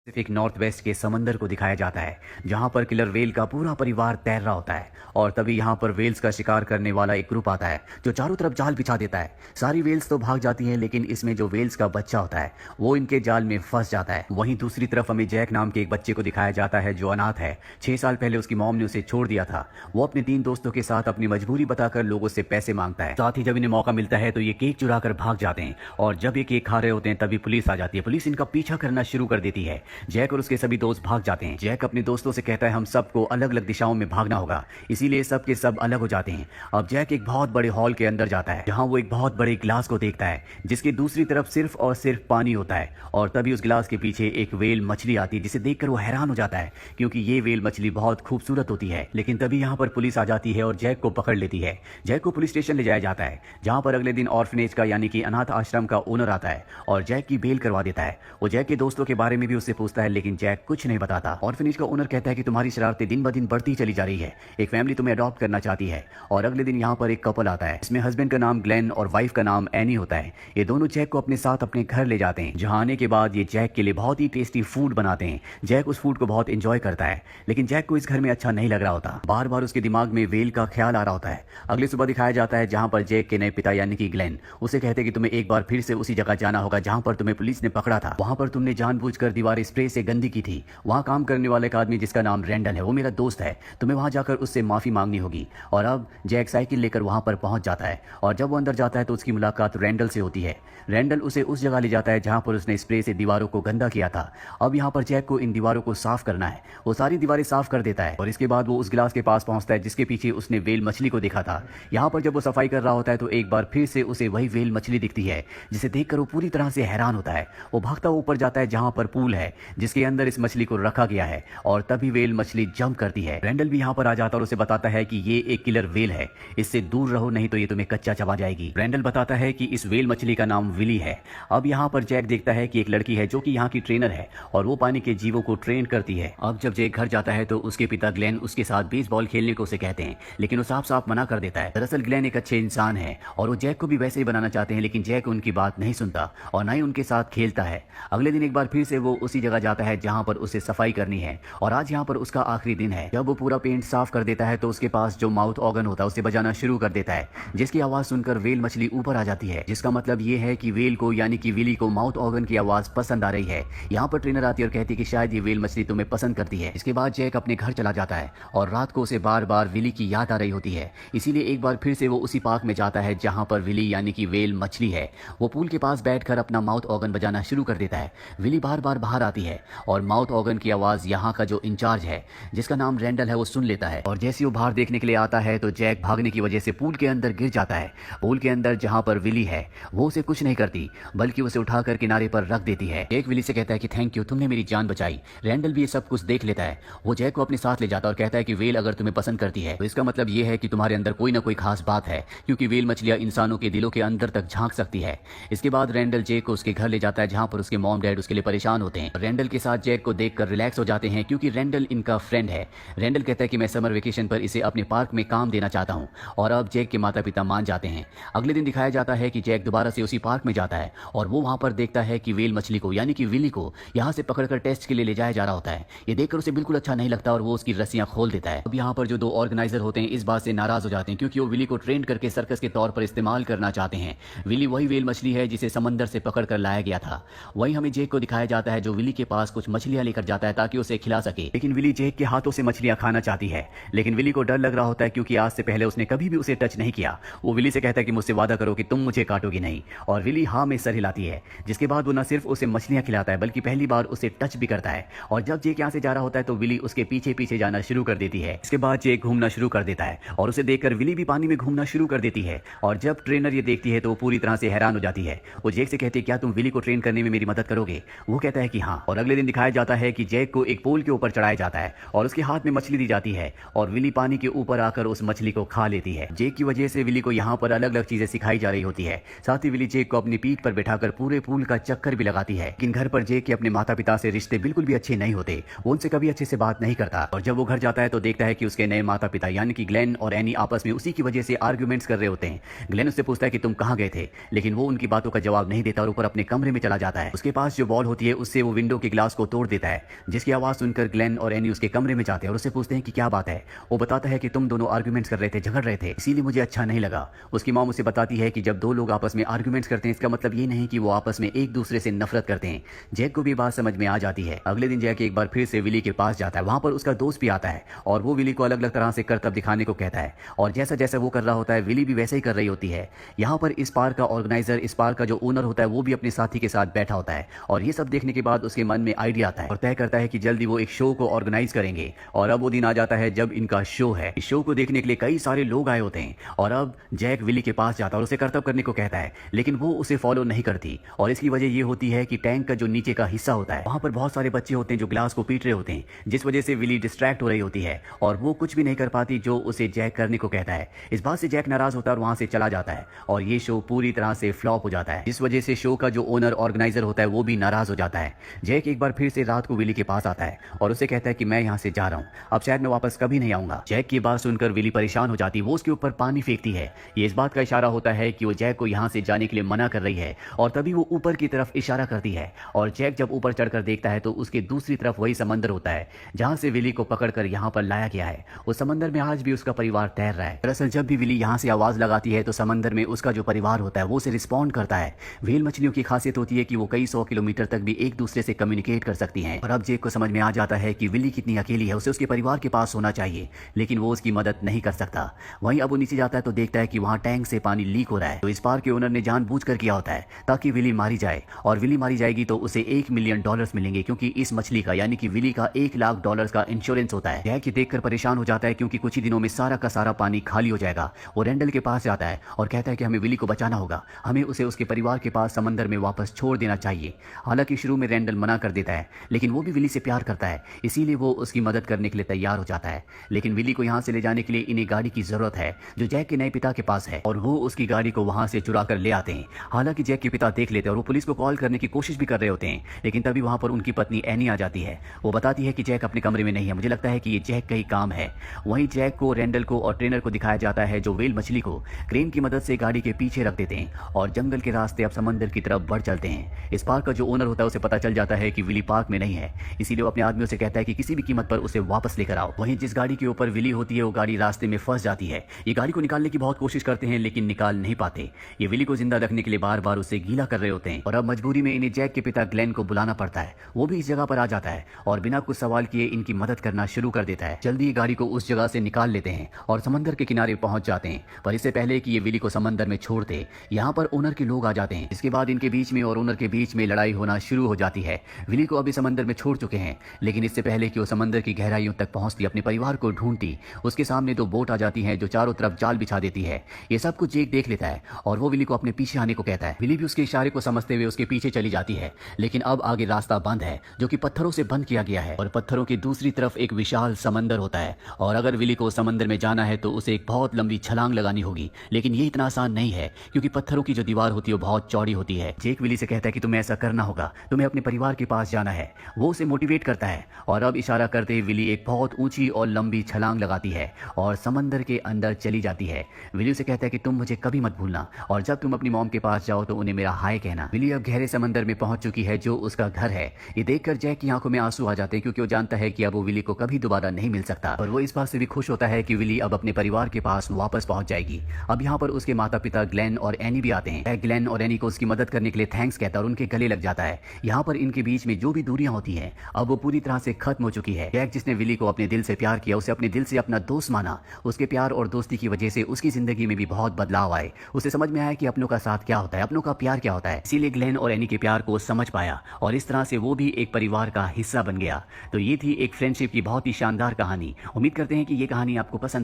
सिर्फ एक north west के समंदर को दिखाया जाता है जहां पर किलर वेल का पूरा परिवार तैर रहा होता है और तभी यहां पर वेल्स का शिकार करने वाला एक ग्रुप आता है जो चारों तरफ जाल बिछा देता है। सारी वेल्स तो भाग जाती हैं लेकिन इसमें जो वेल्स का बच्चा होता है वो इनके जाल में फंस जाता है। वहीं दूसरी तरफ हमें जैक नाम के एक बच्चे को दिखाया जाता है जो अनाथ है। 6 साल पहले उसकी मॉम ने उसे छोड़ दिया था। वो अपने 3 दोस्तों के साथ अपनी मजबूरी बताकर लोगों से पैसे मांगता है। साथ ही जब इन्हें मौका मिलता है तो ये केक चुरा कर भाग जाते हैं और जब ये केक खा रहे होते हैं तभी पुलिस आ जाती है। पुलिस इनका पीछा करना शुरू कर देती है। जैक और उसके सभी दोस्त भाग जाते हैं। जैक अपने दोस्तों से कहता है हम सबको अलग अलग दिशाओं में भागना होगा, इसीलिए सब के सब अलग हो जाते हैं। अब जैक एक बहुत बड़े हॉल के अंदर जाता है जहां वो एक बहुत बड़े ग्लास को देखता है जिसकी दूसरी तरफ सिर्फ और सिर्फ पानी होता है और तभी उस ग्लास के पीछे एक वेल मछली आती है जिसे देखकर वो हैरान हो जाता है क्योंकि ये वेल मछली बहुत खूबसूरत होती है। लेकिन तभी यहाँ पर पुलिस आ जाती है और जैक को पकड़ लेती है। जैक को पुलिस स्टेशन ले जाया जाता है जहां पर अगले दिन ऑर्फनेज का यानी कि अनाथ आश्रम का ओनर आता है और जैक की बेल करवा देता है। वो जैक के दोस्तों के बारे में भी उससे पूछता है लेकिन जैक कुछ नहीं बताता। ऑर्फनेज का ओनर कहता है कि तुम्हारी शरारतें दिन ब दिन बढ़ती चली जा रही है, एक फैमिली तुम्हें अडॉप्ट करना चाहती है। और अगले दिन यहाँ पर एक कपल आता है, इसमें हस्बैंड का नाम ग्लेन और वाइफ का नाम एनी होता है। ये दोनों जैक को अपने साथ अपने घर ले जाते हैं जहाँ आने के बाद ये जैक के लिए बहुत ही टेस्टी फूड बनाते हैं। जैक उस फूड को बहुत इंजॉय करता है लेकिन जैक को इस घर में अच्छा नहीं लग रहा होता। बार बार उसके दिमाग में वेल का ख्याल आ रहा होता है। अगली सुबह दिखाया जाता है जहाँ पर जैक के नए पिता यानी कि ग्लेन उसे कहते हैं कि तुम्हें एक बार फिर से उसी जगह जाना होगा जहाँ पर तुम्हें पुलिस ने पकड़ा था। वहां पर तुमने जानबूझकर दीवारें स्प्रे से गंदी की थी। वहां काम करने वाले एक आदमी जिसका नाम रैंडल है वो मेरा दोस्त है, तुम्हें वहां जाकर उससे माफी मांगनी होगी। और अब जैक साइकिल लेकर वहां पर पहुंच जाता है और जब वो अंदर जाता है तो उसकी मुलाकात रैंडल से होती है। रैंडल उसे उस जगह ले जाता है जहां पर उसने स्प्रे से दीवारों को गंदा किया था। अब यहाँ पर जैक को इन दीवारों को साफ करना है। वो सारी दीवारें साफ कर देता है और इसके बाद वो उस गिलास के पास पहुंचता है जिसके पीछे उसने वेल मछली को देखा था। यहाँ पर जब वो सफाई कर रहा होता है तो एक बार फिर से उसे वही वेल मछली दिखती है जिसे देखकर वो पूरी तरह से हैरान होता है। वो भागता हुआ ऊपर जाता है जहां पर पूल है जिसके अंदर इस मछली को रखा गया है और तभी वेल मछली जंप करती है। रैंडल भी यहाँ पर आ जाता है और उसे बताता है कि ये एक किलर वेल है, इससे दूर रहो नहीं तो ये तुम्हें कच्चा चबा जाएगी। रैंडल बताता है कि इस वेल मछली का नाम विली है। अब यहाँ पर जैक देखता है कि एक लड़की है जो कि यहाँ की ट्रेनर है और वो पानी के जीवों को ट्रेन करती है। अब जब जैक घर जाता है तो उसके पिता ग्लेन उसके साथ बेसबॉल खेलने को उसे कहते हैं लेकिन वो साफ साफ मना कर देता है। दरअसल ग्लेन एक अच्छे इंसान है और वो जैक को भी वैसे ही बनाना चाहते हैं लेकिन जैक उनकी बात नहीं सुनता और ना ही उनके साथ खेलता है। अगले दिन एक बार फिर से वो उसी जगह जाता है जहाँ पर उसे सफाई करनी है और आज यहाँ पर उसका आखिरी दिन है। जब वो पूरा पेंट साफ कर देता है तो उसके पास जो माउथ ऑर्गन होता है उसे बजाना शुरू कर देता है जिसकी आवाज सुनकर वेल मछली ऊपर आ जाती है जिसका मतलब ये है कि वेल को यानी कि विली को माउथ ऑर्गन की आवाज पसंद आ रही है। यहाँ पर ट्रेनर आती है और कहती है कि शायद ये वेल मछली तुम्हें पसंद करती है। इसके बाद जैक अपने घर चला जाता है और रात को उसे बार बार विली की याद आ रही होती है, इसीलिए एक बार फिर से वो उसी पार्क में जाता है जहाँ पर विली यानी कि वेल मछली है। वो पूल के पास बैठकर अपना माउथ ऑर्गन बजाना शुरू कर देता है। विली बार बार बाहर आती है और माउथ ऑर्गन की आवाज यहाँ का जो इंचार्ज है जिसका नाम रैंडल है वो सुन लेता है और जैसे वो बाहर देखने के लिए आता है तो जैक भागने की वजह से पूल के अंदर गिर जाता है। पूल के अंदर जहां पर विली है वो उसे कुछ नहीं करती बल्कि उसे उठाकर किनारे पर रख देती है। जैक विली से कहता है कि थैंक यू, तुमने मेरी जान बचाई। रैंडल भी ये सब कुछ देख लेता है। वो जैक को अपने साथ ले जाता है और कहता है कि वेल अगर तुम्हें पसंद करती है तो इसका मतलब ये है कि तुम्हारे अंदर कोई ना कोई खास बात है क्योंकि वेल मछलियां इंसानों के दिलों के अंदर तक झांक सकती है। इसके बाद रैंडल जैक को उसके घर ले जाता है जहां पर उसके मॉम डैड उसके लिए परेशान होते हैं। रैंडल के साथ जैक को देखकर रिलैक्स हो जाते हैं क्योंकि रैंडल इनका फ्रेंड है। रैंडल कहता है कि मैं समर वेकेशन पर इसे अपने पार्क में काम देना चाहता हूं और अब जैक के माता पिता मान जाते हैं। अगले दिन दिखाया जाता है कि जैक दोबारा से उसी पार्क में जाता है और वो वहां पर देखता है कि वेल मछली को यानी कि विली को यहां से पकड़कर टेस्ट के लिए ले जाया जा रहा होता है। ये देखकर उसे बिल्कुल अच्छा नहीं लगता और वो उसकी रस्सियां खोल देता है। अब यहाँ पर जो 2 ऑर्गेनाइजर होते हैं इस बात से नाराज हो जाते हैं क्योंकि वो विली को ट्रेन करके सर्कस के तौर पर इस्तेमाल करना चाहते हैं। विली वही वेल मछली है जिसे समंदर से पकड़ कर लाया गया था। वहीं हमें जेक को दिखाया जाता है जो विली के पास कुछ मछलियां लेकर जाता है ताकि उसे खिला सके। लेकिन विली जेक के हाथों से मछलियां खाना चाहती है लेकिन विली को डर लग रहा होता है क्योंकि आज से पहले उसने कभी भी उसे टच नहीं किया। वो विली से कहता है कि मुझसे वादा करो कि तुम मुझे काटोगी नहीं और विली हाँ में सर हिलाती है जिसके बाद वो न सिर्फ उसे मछलियां खिलाता है बल्कि पहली बार उसे टच भी करता है। और जब जेक यहाँ से जा रहा होता है तो विली उसके पीछे पीछे जाना शुरू कर देती है। इसके बाद जेक घूमना शुरू कर देता है और उसे देखकर विली भी पानी में घूमना शुरू कर देती है और जब ट्रेनर ये देखती है तो वो पूरी तरह से हैरान हो जाती है। वो जेक से कहती है क्या तुम विली को ट्रेन करने में मेरी मदद करोगे? वो कहता है कि हाँ। और अगले दिन दिखाया जाता है कि जैक को एक पोल के ऊपर चढ़ाया जाता है और उसके हाथ में मछली दी जाती है और विली पानी के ऊपर आकर उस मछली को खा लेती है। जेक की वजह से विली को यहाँ पर अलग अलग चीजें सिखाई जा रही होती है। साथ ही विली जेक को अपनी पीठ पर बैठाकर पूरे पूल का चक्कर भी लगाती है। लेकिन घर पर जेक के अपने माता पिता से रिश्ते बिल्कुल भी अच्छे नहीं होते। वो उनसे कभी अच्छे से बात नहीं करता और जब वो घर जाता है तो देखता है कि उसके नए माता पिता यानी कि ग्लेन और एनी आपस में उसी की वजह से आर्ग्यूमेंट्स कर रहे होते हैं। ग्लेन उससे पूछता है कि तुम कहाँ गए थे लेकिन वो उनकी बातों का जवाब नहीं देता और ऊपर अपने कमरे में चला जाता है। उसके पास जो बॉल होती है उससे वो विंडो विंडो के ग्लास को तोड़ देता है, जिसकी आवाज़ सुनकर ग्लेन और एनी उसके कमरे में जाते हैं और उससे पूछते हैं कि क्या बात है। वो बताता है कि तुम दोनों आर्ग्यूमेंट्स कर रहे थे, झगड़ रहे थे, इसीलिए मुझे अच्छा नहीं लगा। उसकी मॉम उसे बताती है कि जब दो लोग आपस में आर्ग्यूमेंट्स करते हैं इसका मतलब ये नहीं कि वो आपस में एक दूसरे से नफरत करते हैं। जैक को भी बात समझ में आ जाती है। अगले दिन जैक एक बार फिर से विली के पास जाता है। वहां पर उसका दोस्त भी आता है और वो विली को अलग अलग तरह से करतब दिखाने को कहता है और जैसा जैसा वो कर रहा होता है विली भी वैसे ही कर रही होती है। यहाँ पर इस पार्क का ऑर्गेनाइजर, इस पार्क का जो ओनर होता है वो भी अपने साथी के साथ बैठा होता है और ये सब देखने के बाद उसके मन में आइडिया आता है और तय करता है कि जल्दी वो एक शो को ऑर्गेनाइज करेंगे। और अब वो दिन आ जाता है जब इनका शो है। इस शो को देखने के लिए कई सारे लोग आए होते हैं और अब जैक विली के पास जाता है और उसे करतब करने को कहता है, लेकिन वो उसे फॉलो नहीं करती और इसकी वजह ये होती है कि टैंक का जो नीचे का हिस्सा होता है वहां पर बहुत सारे बच्चे होते हैं जो ग्लास को पीट रहे होते हैं, जिस वजह से विली डिस्ट्रैक्ट हो रही होती है और वो कुछ भी नहीं कर पाती जो उसे जैक करने को कहता है। इस बात से जैक नाराज होता है और वहां से चला जाता है और ये शो पूरी तरह से फ्लॉप हो जाता है, जिस वजह से शो का जो ओनर ऑर्गेनाइजर होता है वो भी नाराज हो जाता है। जैक एक बार फिर से रात को विली के पास आता है और उसे कहता है कि मैं यहाँ से जा रहा हूँ, अब शायद मैं वापस कभी नहीं आऊंगा। जैक की बात सुनकर विली परेशान हो जाती है, वो उसके ऊपर पानी फेंकती है। ये इस बात का इशारा होता है कि वो जैक को यहाँ से जाने के लिए मना कर रही है और तभी वो ऊपर की तरफ इशारा करती है और जैक जब ऊपर चढ़कर देखता है तो उसके दूसरी तरफ वही समंदर होता है जहाँ से विली को पकड़कर यहाँ पर लाया गया है। उस समंदर में आज भी उसका परिवार तैर रहा है। दरअसल जब भी विली यहाँ से आवाज लगाती है तो समंदर में उसका जो परिवार होता है वो उसे रिस्पॉन्ड करता है। व्हेल मछलियों की खासियत होती है कि वो कई 100 किलोमीटर तक भी एक दूसरे से कम्युनिकेट कर सकती हैं और अब जैक को समझ में आ जाता है कि विली कितनी अकेली है, उसे उसके परिवार के पास होना चाहिए लेकिन वो उसकी मदद नहीं कर सकता। वहीं अब वो नीचे जाता है तो देखता है कि वहाँ टैंक से पानी लीक हो रहा है। तो इस पार्क के ओनर ने जानबूझकर किया होता है ताकि विली मारी जाए और विली मारी जाएगी तो उसे $1 मिलियन मिलेंगे क्योंकि इस मछली का यानी कि विली का $1 लाख का इंश्योरेंस होता है। जैक ये देखकर परेशान हो जाता है क्योंकि कुछ ही दिनों में सारा का सारा पानी खाली हो जाएगा। वो रेंडल के पास जाता है और कहता है कि हमें विली को बचाना होगा, हमें उसे उसके परिवार के पास समंदर में वापस छोड़ देना चाहिए। हालांकि शुरू में रेंडल मना कर देता है लेकिन वो भी विली से प्यार करता है, इसीलिए वो उसकी मदद करने के लिए तैयार हो जाता है। लेकिन विली को यहाँ से ले जाने के लिए इन्हें गाड़ी की जरूरत है जो जैक के नए पिता के पास है और वो उसकी गाड़ी को वहां से चुरा कर ले आते हैं। हालांकि जैक के पिता देख लेते हैं और वो पुलिस को कॉल करने की कोशिश भी कर रहे होते हैं लेकिन तभी वहां पर उनकी पत्नी एनी आ जाती है। वो बताती है कि जैक अपने कमरे में नहीं है, मुझे लगता है कि ये जैक का ही काम है। वहीं जैक को, रेंडल को और ट्रेनर को दिखाया जाता है जो व्हेल मछली को क्रेन की मदद से गाड़ी के पीछे रख देते हैं और जंगल के रास्ते अब समंदर की तरफ बढ़ चलते हैं। इस पार्क का जो ओनर होता है उसे पता चल जाता है कि विली पार्क में नहीं है, इसीलिए वो अपने आदमियों से कहता है कि किसी भी कीमत पर उसे वापस लेकर आओ। वहीं जिस गाड़ी के ऊपर विली होती है वो गाड़ी रास्ते में फंस जाती है। ये गाड़ी को निकालने की बहुत कोशिश करते हैं लेकिन निकाल नहीं पाते। ये विली को जिंदा रखने के लिए बार बार उसे गीला कर रहे होते हैं और अब मजबूरी में इन्हें जैक के पिता ग्लेन को बुलाना पड़ता है। वो भी इस जगह पर आ जाता है और बिना कुछ सवाल किए इनकी मदद करना शुरू कर देता है। जल्दी गाड़ी को उस जगह से निकाल लेते हैं और समंदर के किनारे पहुंच जाते हैं, पर इससे पहले कि ये विली को समंदर में छोड़ दे यहाँ पर ओनर के लोग आ जाते हैं। इसके बाद इनके बीच में और ओनर के बीच में लड़ाई होना शुरू हो जाती है। विली को अभी समंदर में छोड़ चुके हैं लेकिन इससे पहले कि वो समंदर की गहराइयों तक पहुंचती अपने परिवार को ढूंढती, उसके सामने 2 बोट आ जाती हैं जो चारों तरफ जाल बिछा देती है। ये सब कुछ जैक देख लेता है और वो विली को अपने पीछे आने को कहता है। विली भी उसके इशारे को समझते हुए उसके पीछे चली जाती है लेकिन अब आगे रास्ता बंद है जो कि पत्थरों से बंद किया गया है और पत्थरों की दूसरी तरफ एक विशाल समंदर होता है और अगर विली को समंदर में जाना है तो उसे एक बहुत लंबी छलांग लगानी होगी लेकिन ये इतना आसान नहीं है क्योंकि पत्थरों की जो दीवार होती है वो बहुत चौड़ी होती है। जैक विली से कहता है कि तुम्हें ऐसा करना होगा, तुम्हें अपने परिवार के पास जाना है। वो उसे मोटिवेट करता है और अब इशारा करते विली एक बहुत ऊंची और लंबी छलांग लगाती है और समंदर के अंदर चली जाती है। विली उसे कहता है कि तुम मुझे कभी मत भूलना और जब तुम अपनी मॉम के पास जाओ तो उन्हें मेरा हाय कहना। विली अब गहरे समंदर में पहुंच चुकी है जो उसका घर है। ये देखकर जैक की आंखों में आंसू आ जाते हैं क्योंकि वो जानता है कि अब वो विली को कभी दोबारा नहीं मिल सकता और वो इस बात से भी खुश होता है कि विली अब अपने परिवार के पास वापस पहुंच जाएगी। अब यहाँ पर उसके माता पिता ग्लेन और एनी भी आते हैं। ग्लेन और एनी को उसकी मदद करने के लिए थैंक्स कहता है और उनके गले लग जाता है। यहाँ पर इनके बीच में जो भी दूरियां होती हैं अब वो पूरी तरह से खत्म हो चुकी है। जैक जिसने विली को अपने दिल से प्यार किया, उसे अपने दिल से अपना दोस्त माना, उसके प्यार और दोस्ती की वजह से उसकी जिंदगी में भी बहुत बदलाव आए। उसे समझ में आया कि अपनों का साथ क्या होता है, अपनों का प्यार क्या होता है। इसीलिए ग्लेन और एनी के प्यार को समझ पाया और इस तरह से वो भी एक परिवार का हिस्सा बन गया। तो ये थी एक फ्रेंडशिप की बहुत ही शानदार कहानी। उम्मीद करते हैं कि ये कहानी आपको पसंद